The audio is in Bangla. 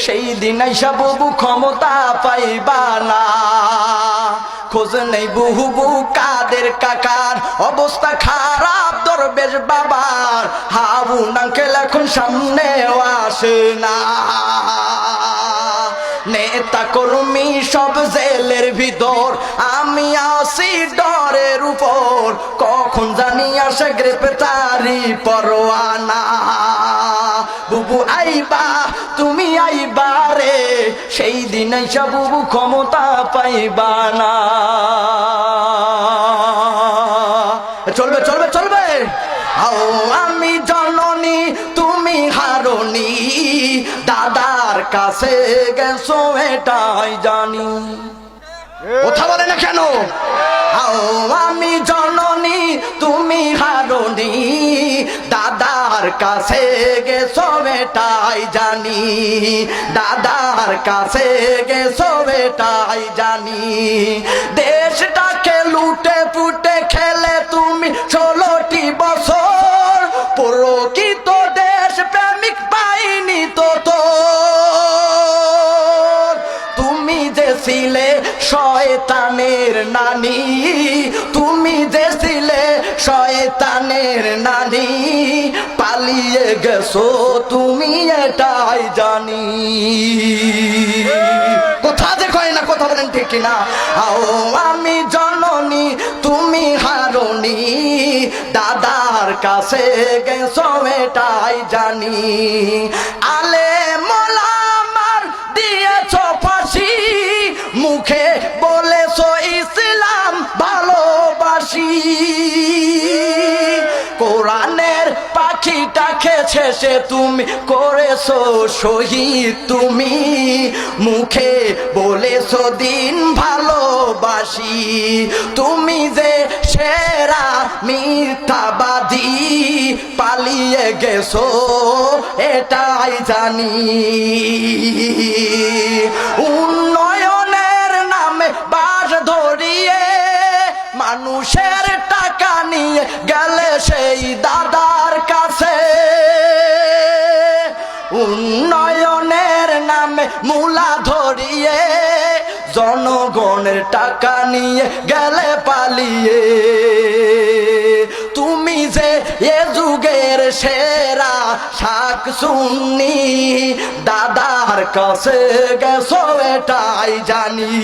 সেই দিন আইসা বুবু ক্ষমতা পাইবা না। খোঁজ নেই বুবু কাদের কাকার, অবস্থা খারাপ দরবেশ বাবার, হারুন আঙ্কেল এখন সামনেও আসে না। নেতা কর্মী সব জেলের ভিতর, আমি আসি ডরের উপর, কখন জানি আসে গ্রেপ্তারি পরোয়ানা। বুবু আইবা তুমি আইবা রে, সেই দিন আইসা বুবু ক্ষমতা পাইবা না। চলবে চলবে চলবে। আও আমি জননী তুমি হারনি, দাদার কাছে গেছো এটাই জানি। কথা বলে না কেন? আও আমি জননী তুমি হারনি, দাদার কাছে গেছো এটাই জানি, দাদার কাছে গেছো এটাই জানি। দেশটাকে লুটে পুটে খেলে তুমি 16টি বছর, প্রকৃত দেশ প্রেমিক পাইনি তো তোর। তুমি যে ছিলে শয়তানের নানি, তুমি যে ছিলে শয়তানের নানি, পালিয়ে গেছো তুমি এটাই জানি। কথা যে কয় না, কথা বলেন ঠিক কিনা? আও আমি জননী তুমি হারনি, দাদার কাছে গেছো এটাই জানি। আলে মোলামার দিয়েছো ফাঁসি, মুখে বলেছো ইসলাম ভালোবাসি, কোরআনের পাখিটাকে শেষে তুমি করেছো শহীদ, তুমি মুখে বলেছো দিন ভালোবাসি, তুমি যে সেরা মিথ্যাবাদী, পালিয়ে গেছো এটাই জানি। উন্নয়নের নামে বাস ধরিয়ে মানুষের টাকা নিয়ে গেলে সেই দাদার কাছে, উন্নয়নের নামে মূলা ধরিয়ে জনগণের টাকা নিয়ে গেলে পালিয়ে। তুমি যে এ যুগের সেরা শাক সুন্নি, দাদার কাছে গেছো এটাই জানি।